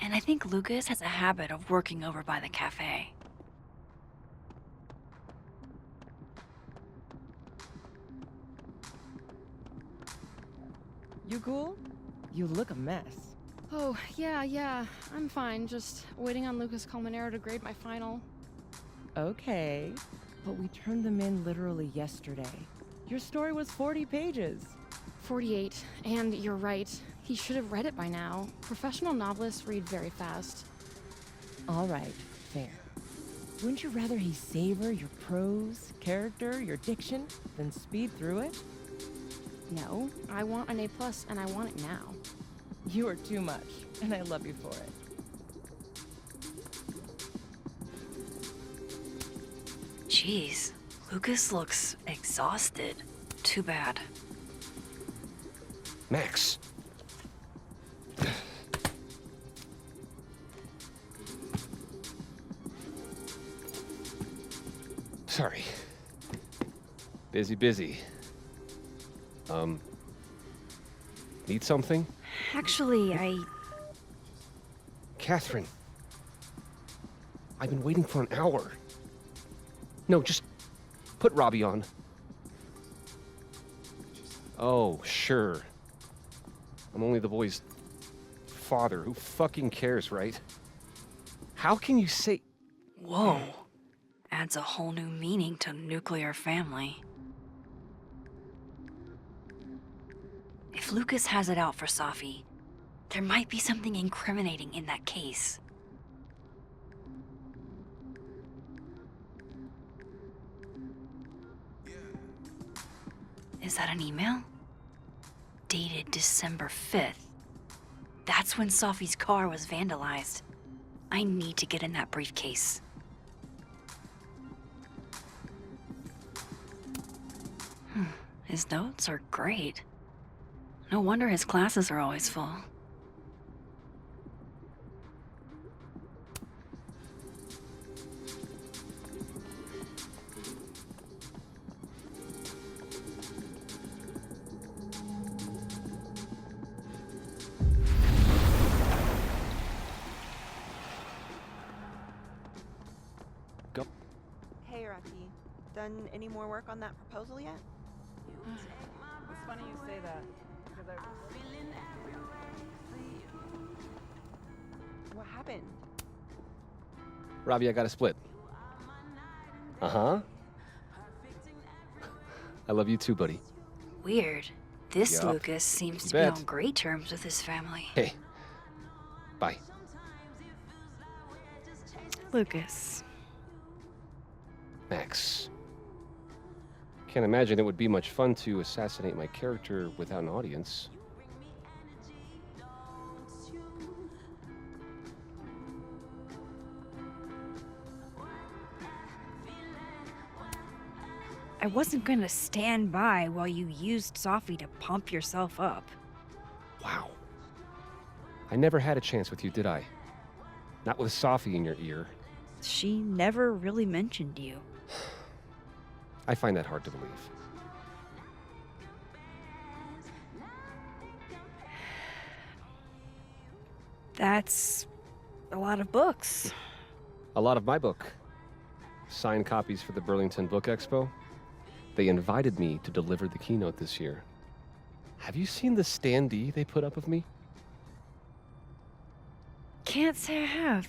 And I think Lucas has a habit of working over by the cafe. You cool? You look a mess. Oh, yeah. I'm fine. Just waiting on Lucas Colmenero to grade my final. Okay, but we turned them in literally yesterday. Your story was 40 pages. 48. And you're right. He should have read it by now. Professional novelists read very fast. All right, fair. Wouldn't you rather he savor your prose, character, your diction, than speed through it? No, I want an A+, and I want it now. You are too much, and I love you for it. Jeez, Lucas looks exhausted. Too bad. Max. Sorry. Busy. Need something? Actually, Catherine. I've been waiting for an hour. No, just put Robbie on. Oh, sure. I'm only the boy's father. Who fucking cares, right? How can you say... Whoa. Adds a whole new meaning to nuclear family. If Lucas has it out for Safi, there might be something incriminating in that case. Is that an email? Dated December 5th. That's when Safi's car was vandalized. I need to get in that briefcase. His notes are great. No wonder his classes are always full. Go. Hey, Rocky. Done any more work on that proposal yet? It's funny you say that, because What happened? Robbie, I got a split. Uh-huh. I love you too, buddy. Weird. This Yup. Lucas seems You to be bet. on great terms with his family. Hey. Bye. Lucas. Max. Can't imagine it would be much fun to assassinate my character without an audience. I wasn't gonna stand by while you used Safi to pump yourself up. Wow. I never had a chance with you, did I? Not with Safi in your ear. She never really mentioned you. I find that hard to believe. That's a lot of books. A lot of my book. Signed copies for the Burlington Book Expo. They invited me to deliver the keynote this year. Have you seen the standee they put up of me? Can't say I have.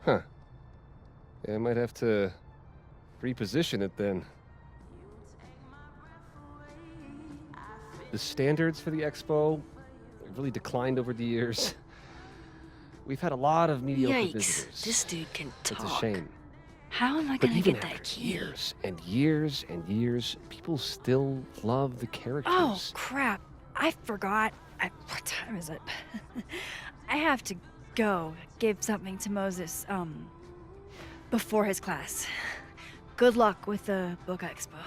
Huh. Yeah, I might have to reposition it then. The standards for the expo really declined over the years. We've had a lot of mediocre Yikes. visitors. This dude can talk. It's a shame. How am I But gonna even get that after key? years and years and years, people still love the characters. Oh, crap. I forgot. What time is it? I have to go give something to Moses, before his class. Good luck with the book expo.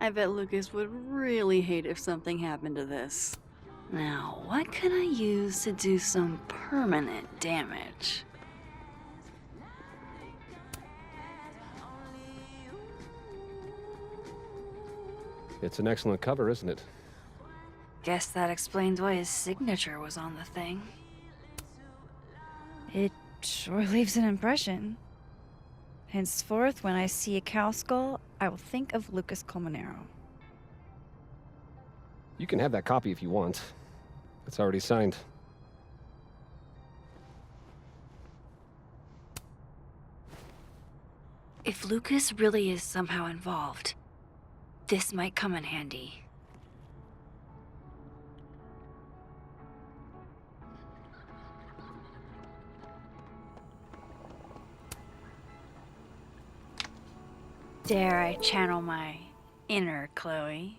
I bet Lucas would really hate if something happened to this. Now, what can I use to do some permanent damage? It's an excellent cover, isn't it? Guess that explains why his signature was on the thing. It sure leaves an impression. Henceforth, when I see a cow skull, I will think of Lucas Colmenero. You can have that copy if you want. It's already signed. If Lucas really is somehow involved, this might come in handy. Dare I channel my inner Chloe?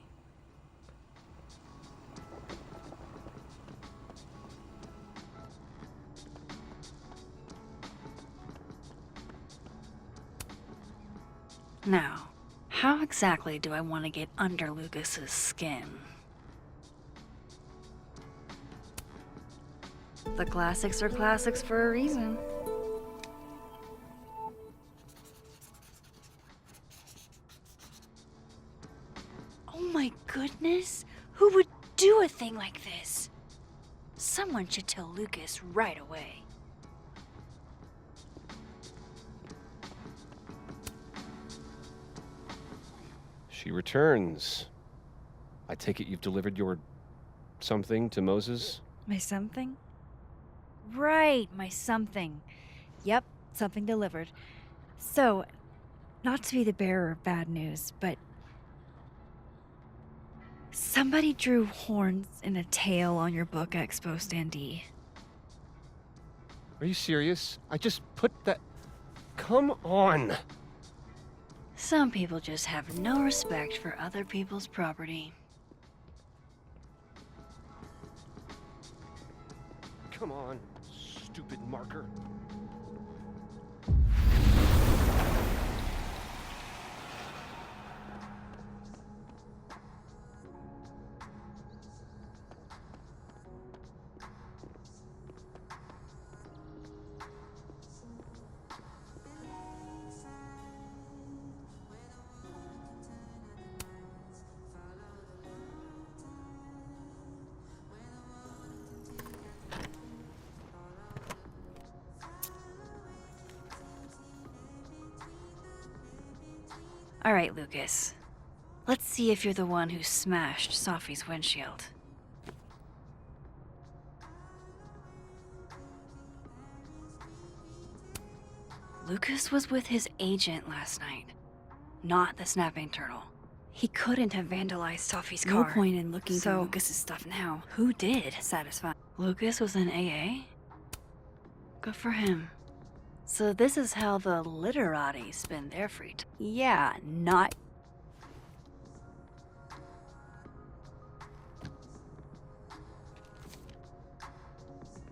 Now, how exactly do I want to get under Lucas's skin? The classics are classics for a reason. Oh my goodness! Who would do a thing like this? Someone should tell Lucas right away. She returns. I take it you've delivered your something to Moses? My something? Right, my something. Yep, something delivered. So, not to be the bearer of bad news, but somebody drew horns in a tail on your book expo standee. Are you serious? I just put that... Come on! Some people just have no respect for other people's property. Come on, stupid marker. All right, Lucas. Let's see if you're the one who smashed Sophie's windshield. Lucas was with his agent last night, not the snapping turtle. He couldn't have vandalized Sophie's car. No point in looking through Lucas's stuff now. Who did satisfy? Lucas was in AA? Good for him. So this is how the literati spend their free time. Yeah, not...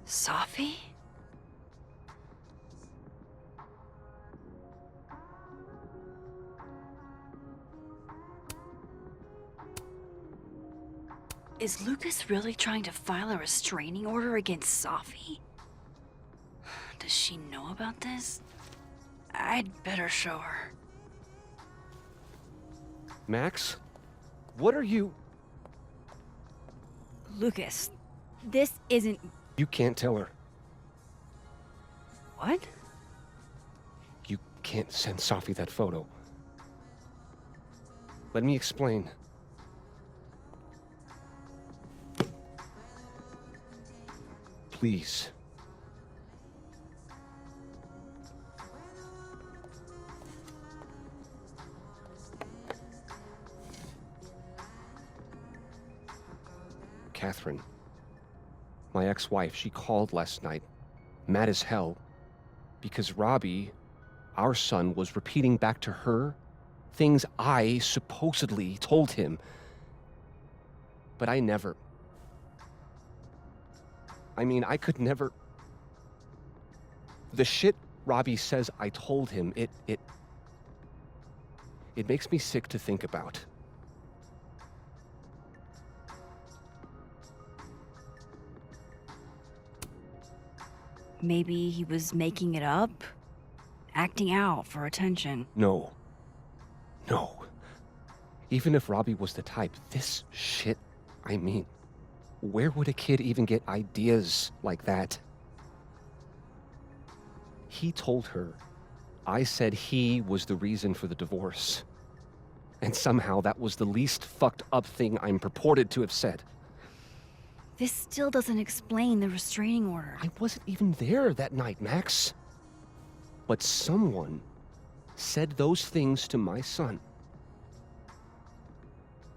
Sophie? Is Lucas really trying to file a restraining order against Sophie? Does she know about this? I'd better show her. Max? What are you... Lucas, this isn't... You can't tell her. What? You can't send Sophie that photo. Let me explain. Please. Catherine, my ex-wife, she called last night, mad as hell, because Robbie, our son, was repeating back to her things I supposedly told him. But I never... I could never... The shit Robbie says I told him, it makes me sick to think about. maybe he was making it up? Acting out for attention. No. No. Even if Robbie was the type, this shit, I mean, where would a kid even get ideas like that? He told her I said he was the reason for the divorce. And somehow that was the least fucked up thing I'm purported to have said. This still doesn't explain the restraining order. I wasn't even there that night, Max. But someone said those things to my son.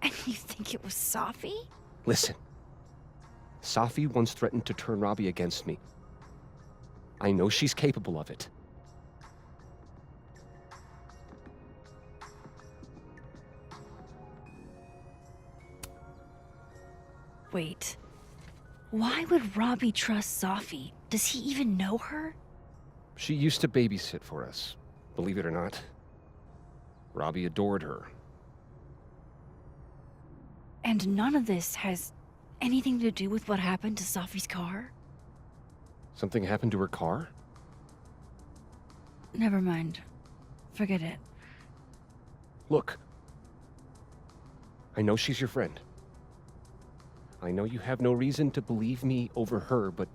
And you think it was Safi? Listen, Safi once threatened to turn Robbie against me. I know she's capable of it. Wait. Why would Robbie trust Safi? Does he even know her? She used to babysit for us, believe it or not. Robbie adored her. And none of this has anything to do with what happened to Safi's car? Something happened to her car? Never mind. Forget it. Look. I know she's your friend. I know you have no reason to believe me over her, but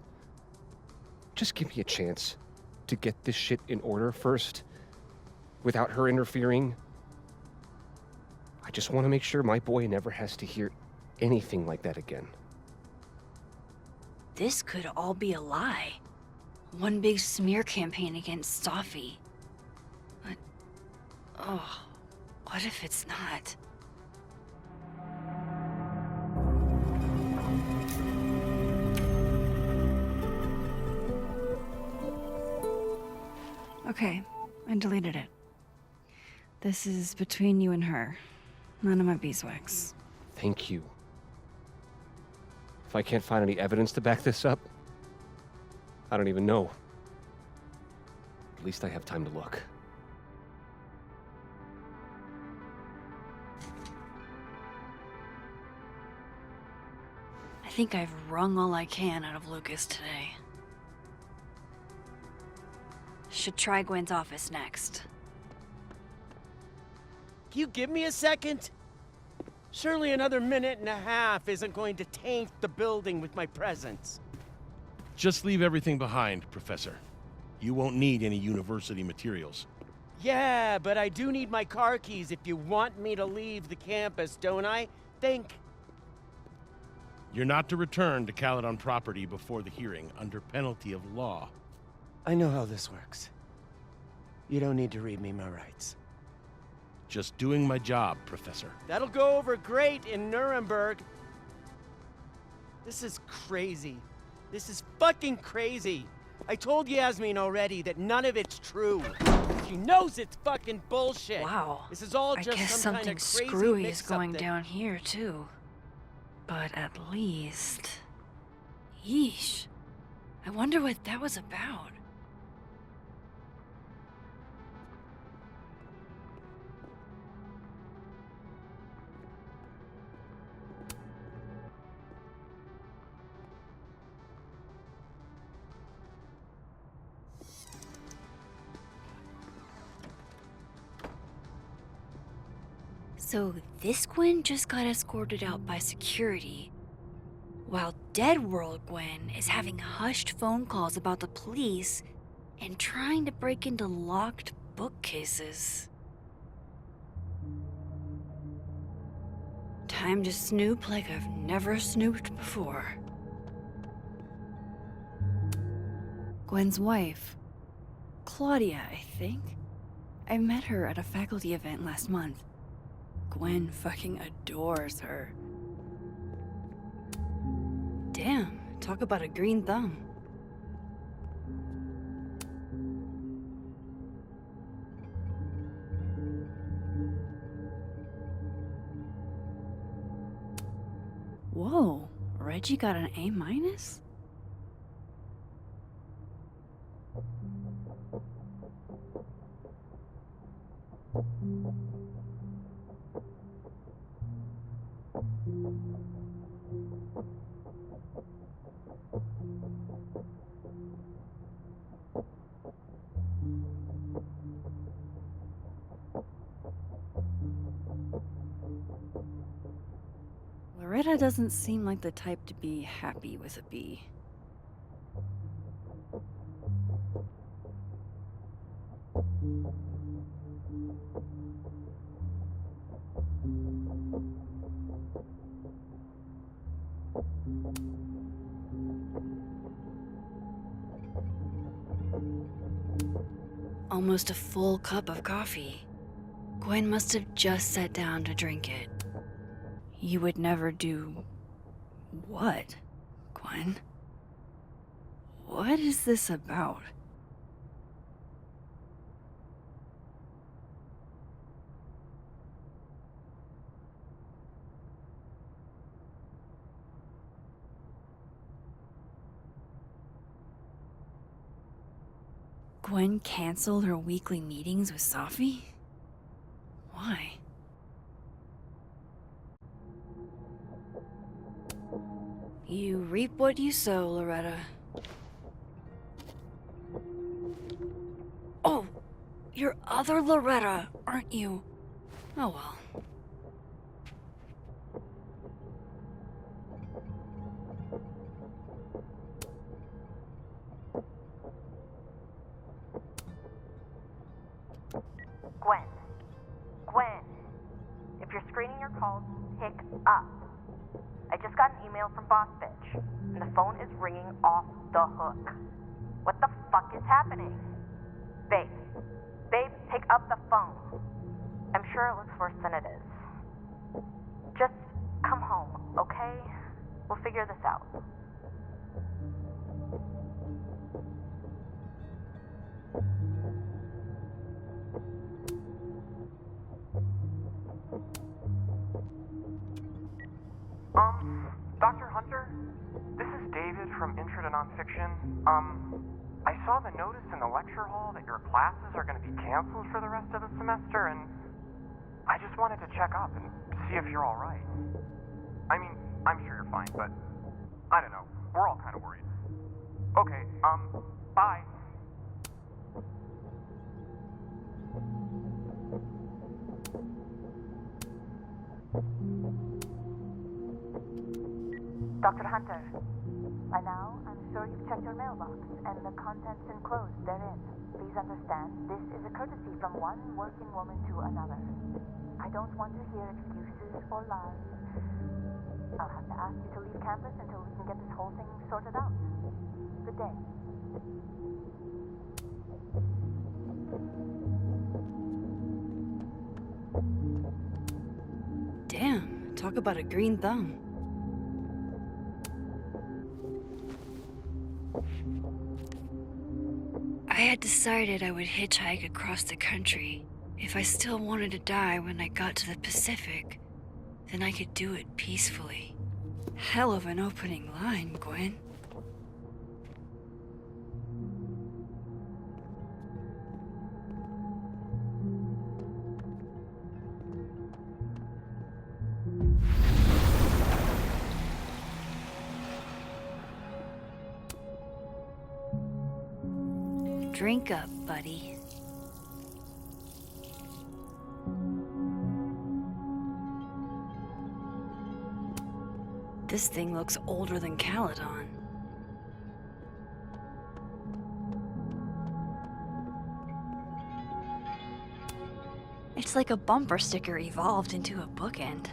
just give me a chance to get this shit in order first, without her interfering. I just want to make sure my boy never has to hear anything like that again. This could all be a lie. One big smear campaign against Safi. But, oh, what if it's not? Okay, I deleted it. This is between you and her. None of my beeswax. Thank you. If I can't find any evidence to back this up, I don't even know. At least I have time to look. I think I've wrung all I can out of Lucas today. Should try Gwen's office next. Can you give me a second? Surely another minute and a half isn't going to taint the building with my presence. Just leave everything behind, Professor. You won't need any university materials. Yeah, but I do need my car keys if you want me to leave the campus, don't I? Think. You're not to return to Caledon property before the hearing under penalty of law. I know how this works. You don't need to read me my rights. Just doing my job, Professor. That'll go over great in Nuremberg. This is crazy. This is fucking crazy. I told Yasmin already that none of it's true. She knows it's fucking bullshit. Wow. This is all I just guess some kind something of crazy screwy is mix-up going that- down here, too. But at least... Yeesh. I wonder what that was about. So this Gwen just got escorted out by security, while Dead World Gwen is having hushed phone calls about the police and trying to break into locked bookcases. Time to snoop like I've never snooped before. Gwen's wife, Claudia, I think. I met her at a faculty event last month. Gwen fucking adores her. Damn, talk about a green thumb. Whoa, Reggie got an A minus? Loretta doesn't seem like the type to be happy with a B. Almost a full cup of coffee. Gwen must have just sat down to drink it. You would never do... what, Gwen? What is this about? Gwen canceled her weekly meetings with Safi? Why? You reap what you sow, Loretta. Oh, you're other Loretta, aren't you? Oh well. Gwen. Gwen. If you're screening your calls, pick up. I just got an email from Boss Bitch, and the phone is ringing off the hook. What the fuck is happening? Babe. Babe, pick up the phone. I'm sure it looks worse than it is. Just come home, okay? We'll figure this out. Dr. Hunter? This is David from Intro to Nonfiction. I saw the notice in the lecture hall that your classes are going to be canceled for the rest of the semester, and I just wanted to check up and see if you're all right. I mean, I'm sure you're fine, but I don't know. We're all kind of worried. Okay, bye. Dr. Hunter, by now, I'm sure you've checked your mailbox and the contents enclosed therein. Please understand, this is a courtesy from one working woman to another. I don't want to hear excuses or lies. I'll have to ask you to leave campus until we can get this whole thing sorted out. Good day. Damn, talk about a green thumb. I had decided I would hitchhike across the country. If I still wanted to die when I got to the Pacific, then I could do it peacefully. Hell of an opening line, Gwen. Drink up, buddy. This thing looks older than Caledon. It's like a bumper sticker evolved into a bookend.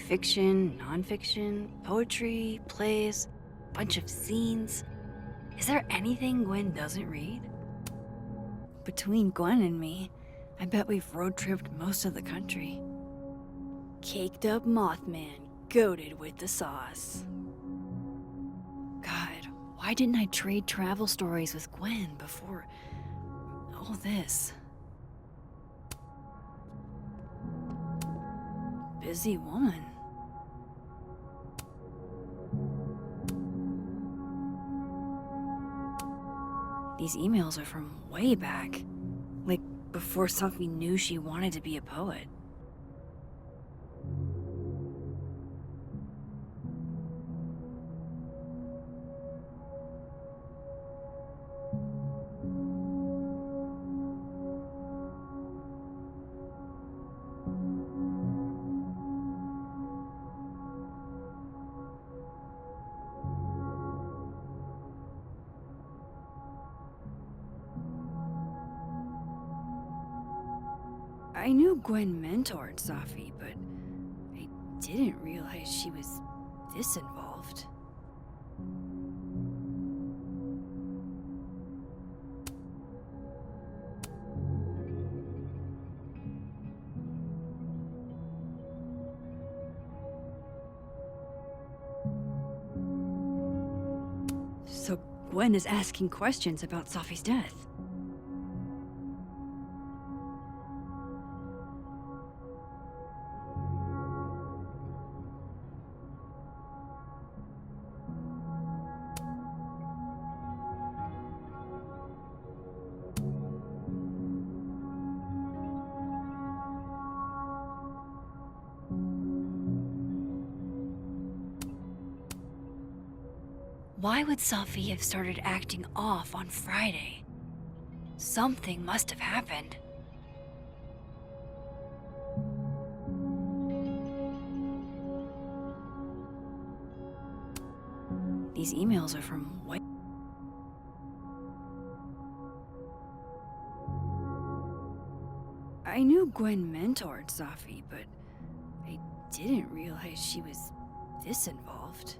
Fiction, nonfiction, poetry, plays, bunch of zines. Is there anything Gwen doesn't read? Between Gwen and me, I bet we've road-tripped most of the country. Caked up Mothman, goated with the sauce. God, why didn't I trade travel stories with Gwen before all this? Busy woman. These emails are from way back. Like, before Sophie knew she wanted to be a poet. I knew Gwen mentored Safi, but I didn't realize she was this involved. So Gwen is asking questions about Safi's death. Why would Safi have started acting off on Friday? Something must have happened. These emails are from White. I knew Gwen mentored Safi, but I didn't realize she was this involved.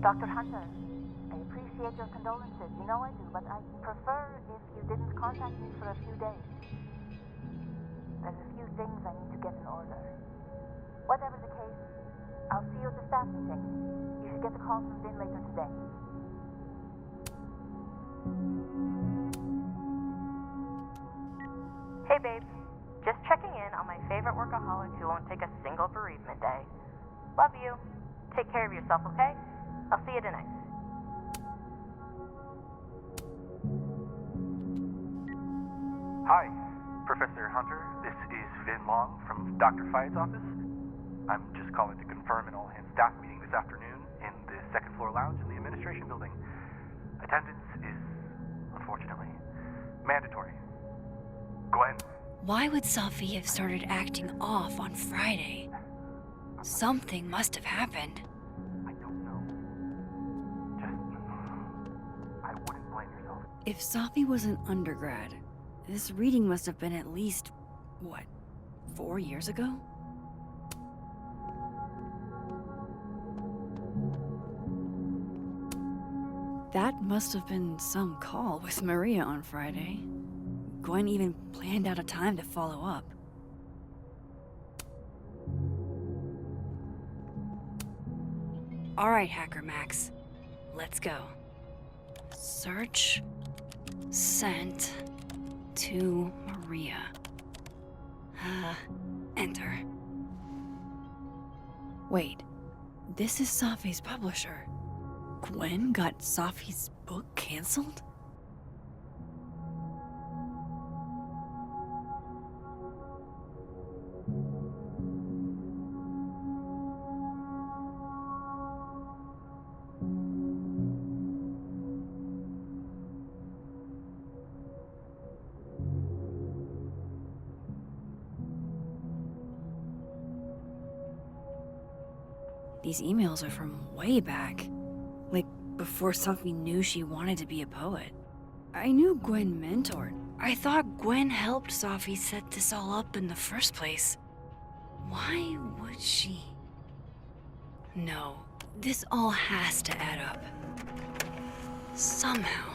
Dr. Hunter, I appreciate your condolences. You know I do, but I'd prefer if you didn't contact me for a few days. There's a few things I need to get in order. Whatever the case, I'll see you at the staff meeting. You should get the call from Vin later today. Hey, babe. Just checking in on my favorite workaholic who won't take a single bereavement day. Love you. Take care of yourself, okay? I'll see you tonight. Hi, Professor Hunter. This is Vin Long from Dr. Fayed's office. I'm just calling to confirm an all-hands staff meeting this afternoon in the second floor lounge in the administration building. Attendance is, unfortunately, mandatory. Gwen? Why would Safi have started acting off on Friday? Something must have happened. I don't know. I wouldn't blame yourself. If Safi was an undergrad, this reading must have been at least, what, 4 years ago? That must have been some call with Maria on Friday. Gwen even planned out a time to follow up. All right, Hacker Max. Let's go. Search sent to Maria. Enter. Wait, this is Safi's publisher. Gwen got Safi's book canceled? These emails are from way back. Like, before Safi knew she wanted to be a poet. I knew Gwen mentored. I thought Gwen helped Safi set this all up in the first place. Why would she? No, this all has to add up. Somehow.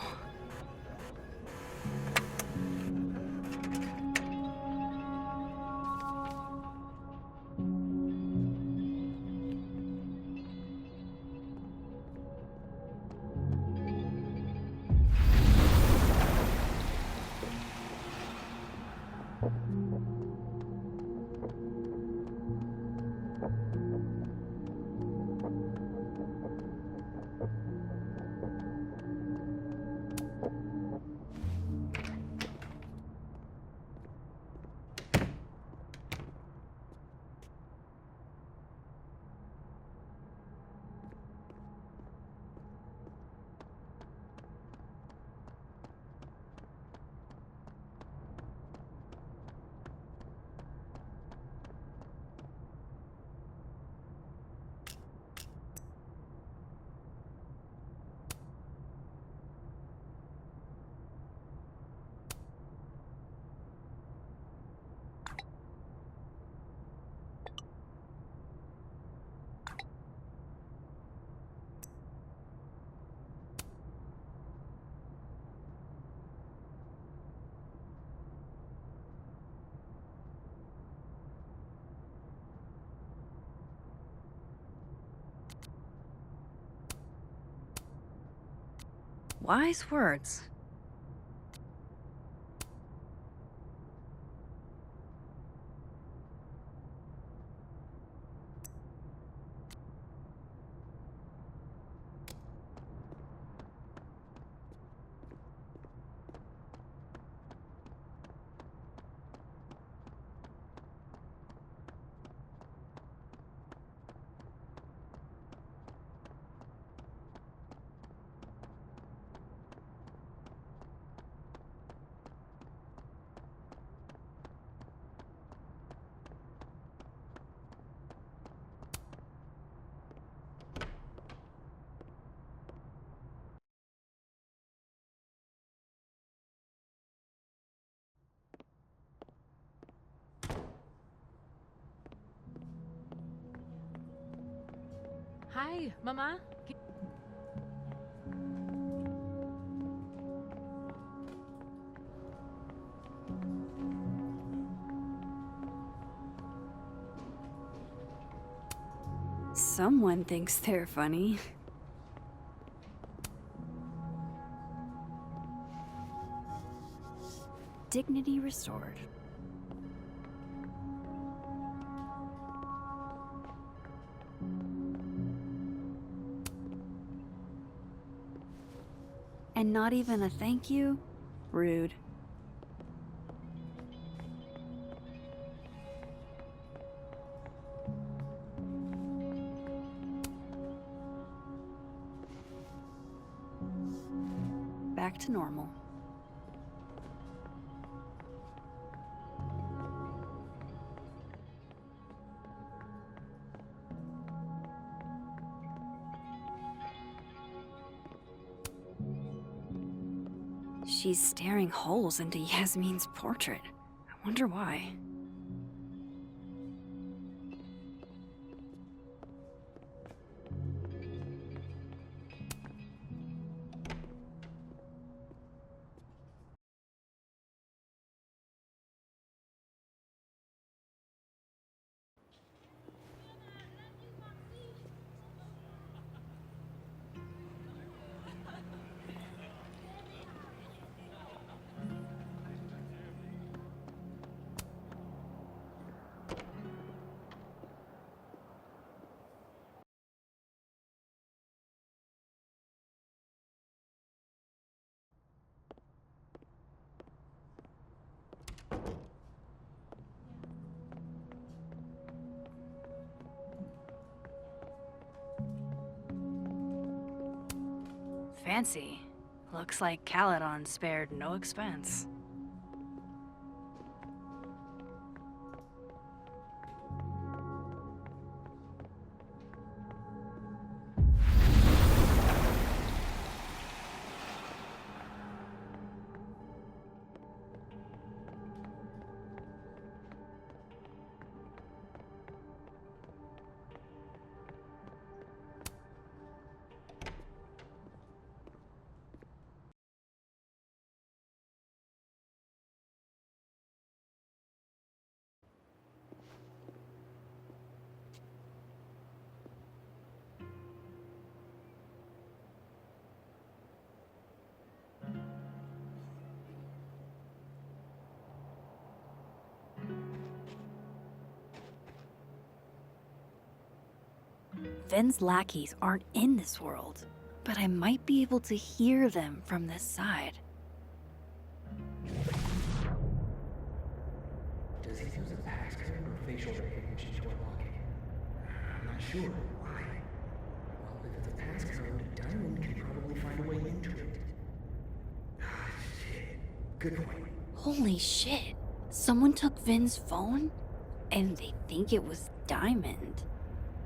Wise words. Hi, Mama. Someone thinks they're funny. Dignity restored. And not even a thank you? Rude. Back to normal. She's staring holes into Yasmin's portrait. I wonder why. Fancy. Looks like Caledon spared no expense. Ven's lackeys aren't in this world, but I might be able to hear them from this side. Does he use a passcode or facial recognition to unlock it? I'm not sure. Why? Well, if it's a passcode, Diamond can probably find a way into it. Ah, shit. Good point. Holy shit! Someone took Ven's phone? And they think it was Diamond.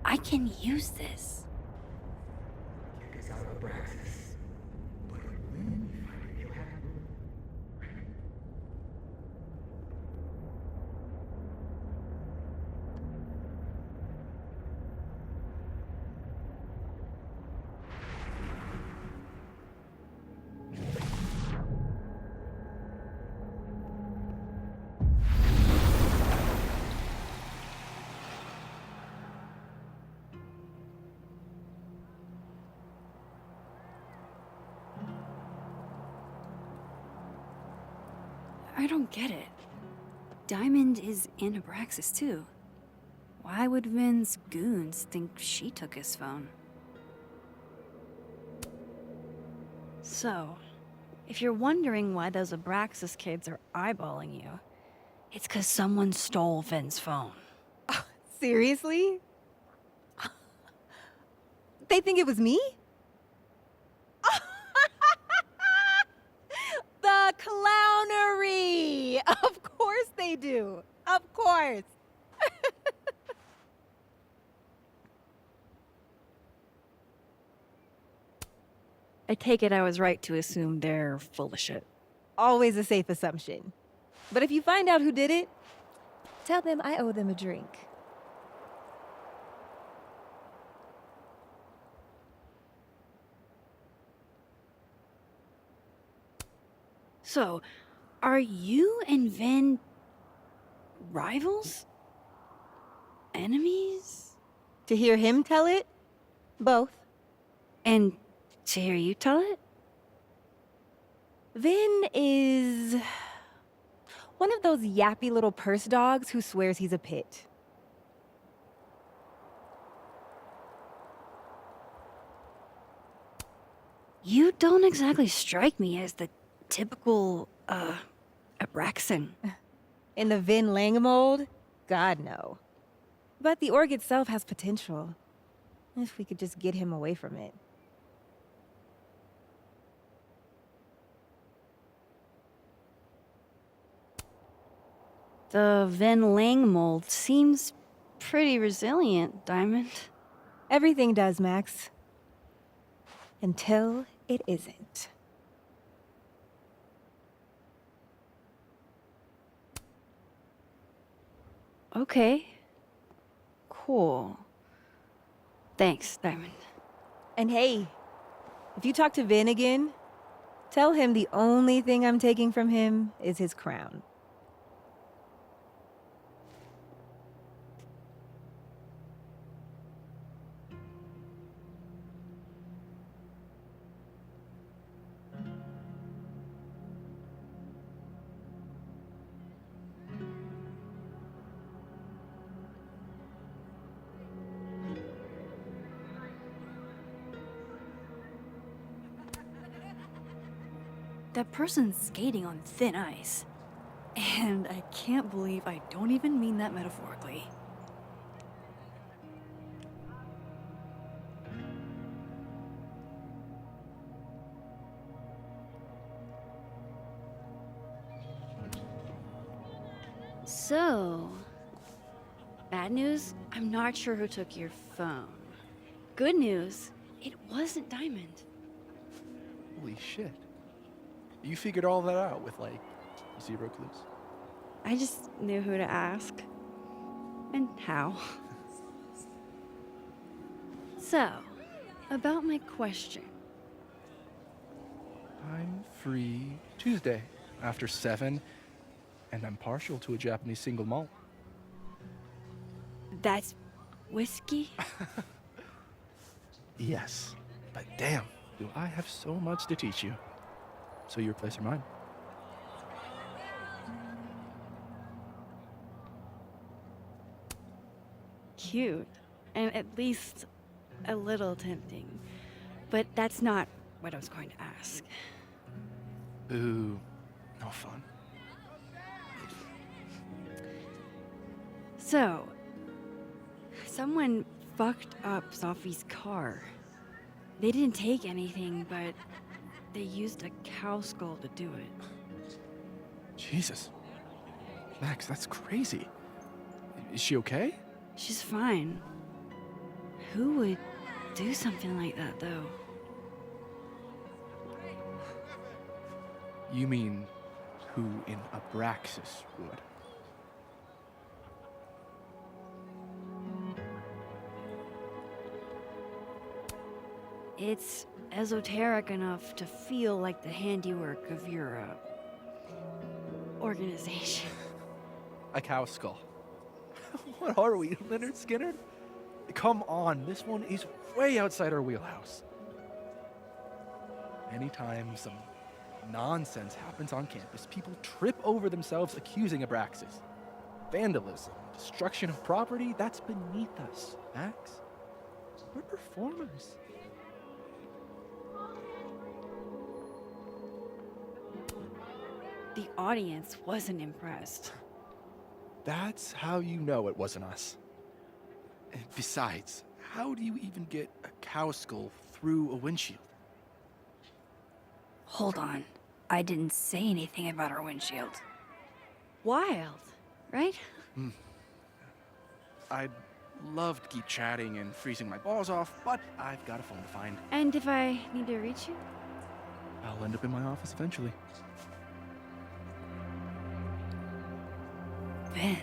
I can use this. Kick us out of Abraxas. But when we find it, he'll have to move. I don't get it. Diamond is in Abraxas too. Why would Vin's goons think she took his phone? So, if you're wondering why those Abraxas kids are eyeballing you, it's 'cause someone stole Vin's phone. Seriously? They think it was me? The clownery! Of course they do. Of course. I take it I was right to assume they're full of shit. Always a safe assumption. But if you find out who did it, tell them I owe them a drink. So, are you and Vin rivals? Enemies? To hear him tell it? Both. And to hear you tell it? Vin is one of those yappy little purse dogs who swears he's a pit. You don't exactly strike me as the typical, Abraxan. In the Vin Lang mold? God, no. But the org itself has potential. If we could just get him away from it. The Vin Lang mold seems pretty resilient, Diamond. Everything does, Max. Until it isn't. Okay. Cool. Thanks, Diamond. And hey, if you talk to Vin again, tell him the only thing I'm taking from him is his crown. That person's skating on thin ice. And I can't believe I don't even mean that metaphorically. So, bad news, I'm not sure who took your phone. Good news, it wasn't Diamond. Holy shit. You figured all that out with, like, 0 clues? I just knew who to ask. And how. So, about my question. I'm free Tuesday after 7, and I'm partial to a Japanese single malt. That's whiskey? Yes, but damn, do I have so much to teach you. So your place or mine? Cute. And at least a little tempting. But that's not what I was going to ask. Ooh, no fun. So, someone fucked up Sophie's car. They didn't take anything, but they used a cow skull to do it. Jesus. Max, that's crazy. Is she okay? She's fine. Who would do something like that, though? You mean who in Abraxas would? It's esoteric enough to feel like the handiwork of your, organization. A cow skull. What are we, Leonard Skinner? Come on, this one is way outside our wheelhouse. Anytime some Nonsense happens on campus. People trip over themselves accusing Abraxas. Vandalism, destruction of property, that's beneath us, Max. We're performers. The audience wasn't impressed. That's how you know it wasn't us. And besides, how do you even get a cow skull through a windshield? Hold on. I didn't say anything about our windshield. Wild, right? I'd love to keep chatting and freezing my balls off, but I've got a phone to find. And if I need to reach you? I'll end up in my office eventually. Vin,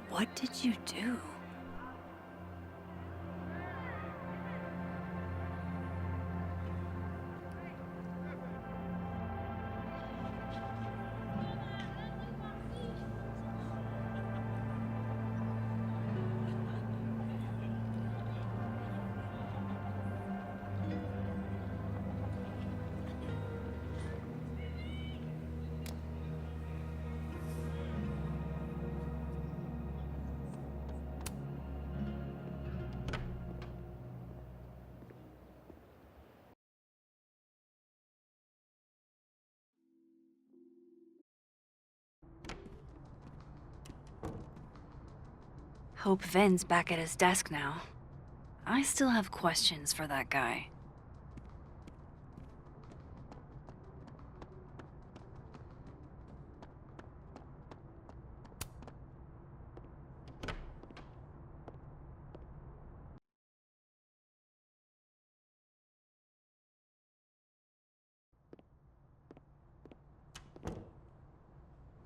what did you do? Hope Vin's back at his desk now. I still have questions for that guy.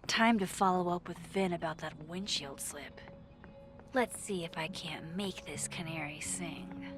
Time to follow up with Vin about that windshield slip. Let's see if I can't make this canary sing.